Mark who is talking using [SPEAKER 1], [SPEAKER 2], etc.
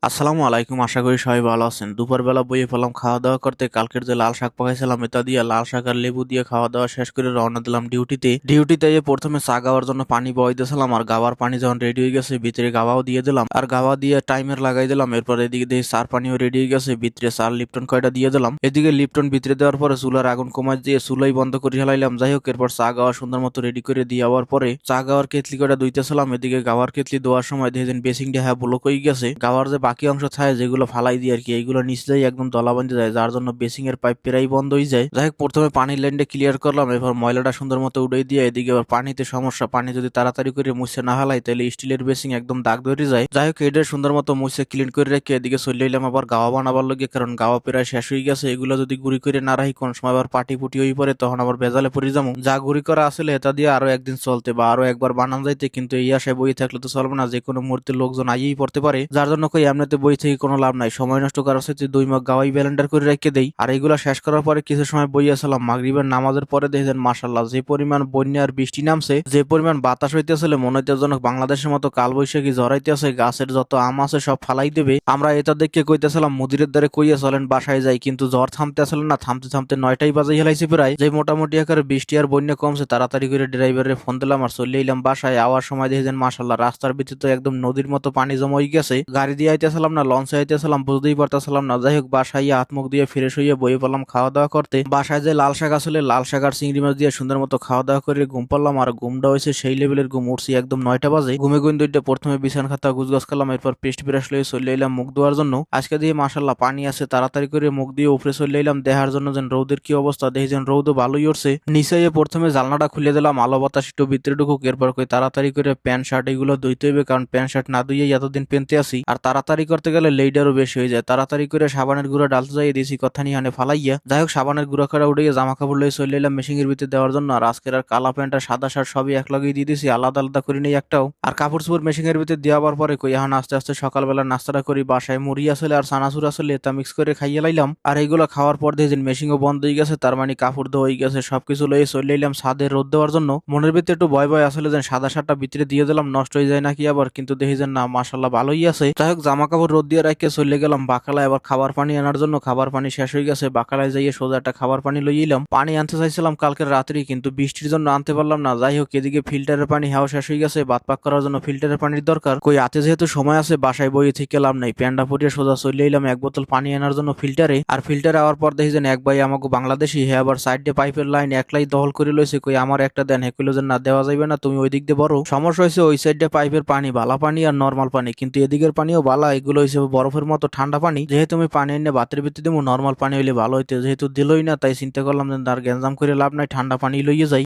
[SPEAKER 1] আসসালামু আলাইকুম, আশা করি সবাই ভালো আছেন। দুপুরবেলা বইয়ে পেলাম খাওয়া দাওয়া করতে। কালকের যে লাল শাক পাকাইছিলাম এটা দিয়ে লাল শাক আর লেবু দিয়ে খাওয়া দাওয়া শেষ করে রওনা দিলাম ডিউটিতে গিয়ে প্রথমে চা গাওয়ার জন্য পানি বয় দিয়েছিলাম, আর গাওয়ার পানি যখন রেডি হয়ে গেছে ভিতরে গাওয়াও দিয়ে দিলাম, আর গাওয়া দিয়ে টাইমার লাগাই দিলাম। এরপর এদিকে দিয়ে চার পানিও রেডি হয়ে গেছে, ভিতরে চার লিপটন কয়টা দিয়ে দিলাম। এদিকে লিপটন ভিতরে দেওয়ার পরে চুলার আগুন কমাই দিয়ে চুলাই বন্ধ করে হেলাইলাম। যাই হোক, এরপর চা গাওয়া সুন্দর মতো রেডি করে দিয়ে আবার পরে চা গাওয়ার কেতলি কয়টা ধুইতেছিলাম। এদিকে গাওয়ার কেতলি দেওয়ার সময় দেখেন বেসিংটা হ্যাঁ ব্লক হয়ে গেছে। গাওয়ার যে বাকি অংশ থাকে যেগুলো ফালাই দিয়ে আর কি, এইগুলো নিচে যাই একদম দলা বাঁধে যায়, যার জন্য বেসিং এর পাইপ প্রায় বন্ধ হয়ে যায়। যাই হোক, প্রথমে পানির লাইনটা ক্লিয়ার করলাম, এবার ময়লাটা সুন্দর মতো উড়াই দিয়ে এদিকে আবার পানিতে সমস্যা, পানি যদি তাড়াতাড়ি করে মুছে না হালাই তাহলে স্টিলের বেসিং একদম দাগ ধরে যায়। যাই হোক, এটা সুন্দর মতো মুছে ক্লিন করে রেখে এদিকে চলে এলাম আবার গাওয়া বানাবার লগে, কারণ গাওয়া প্রায় শেষ হয়ে গেছে। এগুলো যদি গুড়ি করে না রাখি কোন সময় আবার পাটি পুটি হয়ে পড়ে, তখন আবার ভেজালে পড়ে যাবো। যা গুড়ি করা আসলে এটা দিয়ে আরো একদিন চলতে বা আরো একবার বানান যাইতে, কিন্তু এই আশায় বই থাকলে তো চলবে না, যে কোনো মুহূর্তে লোকজন আইয়েই পড়তে পারে। যার জন্য কই এমনিতে বই থেকে কোনো লাভ নাই, সময় নষ্ট করার সাথে 2 মগ গাওয়াই ব্যালেন্ডার করে রেখে দেই। আর এইগুলা শেষ করার পরে কিছু সময় বই আসলাম। মাগরিবের নামাজের পরে দেখেন মাশাল্লাহ যে পরিমাণ বন্যা আর বৃষ্টি নামছে, যে পরিমাণ বাতাস হইতেছিল মনে হইতে যেন বাংলাদেশের মতো কালবৈশাখী ঝড়াইতেছে, গাছের যত আম আছে সব ফালাই দেবে। আমরা এটা দেখে কইতেছিলাম মুদিরের দ্বারে কইয়া চলেন বাসায় যাই, কিন্তু ঝড় থামতে আসলে না, থামতে থামতে 9টাই বাজে হেলাইছে প্রায়। যে মোটামুটি আকারে বৃষ্টি আর বন্যা কমছে, তাড়াতাড়ি করে ড্রাইভারের ফোন দিলাম আর চলে এলাম বাসায়। আওয়ার সময় দেখেন মাশাল্লাহ রাস্তার ভিতরে তো একদম নদীর মতো পানি জমা হয়ে গেছে। গাড়ি দিয়ে আইতেছিলাম না লঞ্চে আইতেছিলাম বুঝতেই পারতেছিলাম না। যাই হোক, বাসায় হাত মুখ দিয়ে ফ্রেশ হইয়ে বইয়ে পড়লাম খাওয়া দাওয়া করতে। বাসায় যে লাল শাক আসলে লাল শাক আর চিংড়ি মাছ দিয়ে সুন্দর মতো খাওয়া দাওয়া করে ঘুম পারলাম, আর ঘুমটা হয়েছে সেই লেভেলের ঘুম, উঠছি একদম 9টা বাজে। ঘুমে গুন দুইটা প্রথমে বিছান খাতা গুছগাছ করলাম, এরপর পেস্ট ব্রাশ লয়ে চলে এলাম মুখ ধোয়ার জন্য। আজকে দিয়ে মাশাল্লাহ পানি আছে, তাড়াতাড়ি করে মুখ দিয়ে উপরে চলে এলাম দেখার জন্য যেন রৌদের কি অবস্থা। দেখি যেন রৌদ ভালোই উঠছে। নিচে প্রথমে জালনাটা খুলে দিলাম, আলো বাতাস একটু ভিতরে ঢুকুক। এরপর কই তাড়াতাড়ি করে প্যান্ট শার্ট এগুলো ধুইতে হবে, কারণ প্যান্ট শার্ট না ধুইয়ে এতদিন পেনতে আসি, আর তাড়াতাড়ি করতে গেলে লেইডারও বেশি হয়ে যায়। তাড়াতাড়ি করে সাবানের গুঁড়া ডালতে যাই দিয়েছি কথা নিয়ে হানে ফালাইয়া। যাই হোক, সাবানের গুঁড়া করা উঠে জামা কাপড় লয়ে চলে এলাম মেশিনের ভিতরে দেওয়ার জন্য। আর আজকের আর কালা প্যান্ট আর সাদা শার্ট সবই এক লগেই দিয়ে দিয়েছি, আলাদা আলাদা করি নেই একটাও। আর কাপড় চোপড় মেশিনের ভিতরে দেওয়ার পরে কই এখন আস্তে আস্তে সকালবেলা নাস্তাটা করি। বাসায় মুড়ি আসলে আর চানাচুর আসলে তা মিক্স করে খাইয়ে লাইলাম। আর এইগুলো খাওয়ার পর দেখি মেশিনও বন্ধ হয়ে গেছে, তার মানে কাপড় ধোয়া হয়ে গেছে। সবকিছু লয়ে চলে এলাম ছাদে রোদ দেওয়ার জন্য। মনের ভিতরে একটু ভয় ভয় আসলে যেন সাদা শার্টটা ভিতরে দিয়ে দিলাম নষ্ট হয়ে যায় নাকি আবার, কিন্তু দেখি যেন না মাশাল্লাহ ভালোই আছে। যাই হোক, জামা কাপড় রোদ দিয়ে রাখতে চলে গেলাম বাকালায় আবার খাবার পানি আনার জন্য। খাবার পানি শেষ হয়ে গেছে, বাকালায় যাইয়ে সোজা একটা খাবার পানি লই এলাম। পানি আনতে চাইছিলাম কালকের রাত্রি, কিন্তু বৃষ্টির জন্য আনতে পারলাম না। যাই হোক, এদিকে ফিল্টারের পানি হাওয়া শেষ হয়ে গেছে, বাত পাক করার জন্য ফিল্টারের পানির দরকার। কই হাতে যেহেতু সময় আছে বাসায় বইয়ে থেকে লাভ নাই, প্যান্ডা পরিয়ে সোজা চলে এলাম 1 বোতল পানি আনার জন্য ফিল্টারে। আর ফিল্টারে আওয়ার পর দেখি যেন এক ভাই আমাকে বাংলাদেশি হে আবার সাইডে পাইপের লাইন একলাই দখল করে লইছে। কই আমার একটা দেন, হে কইলো যে না দেওয়া যাবে না, তুমি ওই দিক দিয়ে বড়। সমস্যা হয়েছে ওই সাইডে পাইপের পানি বালা পানি আর নর্মাল পানি, কিন্তু এদিকের পানিও বালা, এগুলো হয়েছে বরফের মতো ঠান্ডা পানি। যেহেতু আমি পানি এনে বাতের ভিতরে দেবো নর্মাল পানি হইলে ভালো হইতে, যেহেতু দিলই না তাই চিন্তা করলাম যে তার গ্যাঞ্জাম করে লাভ নাই, ঠান্ডা পানি লইয়ে যাই।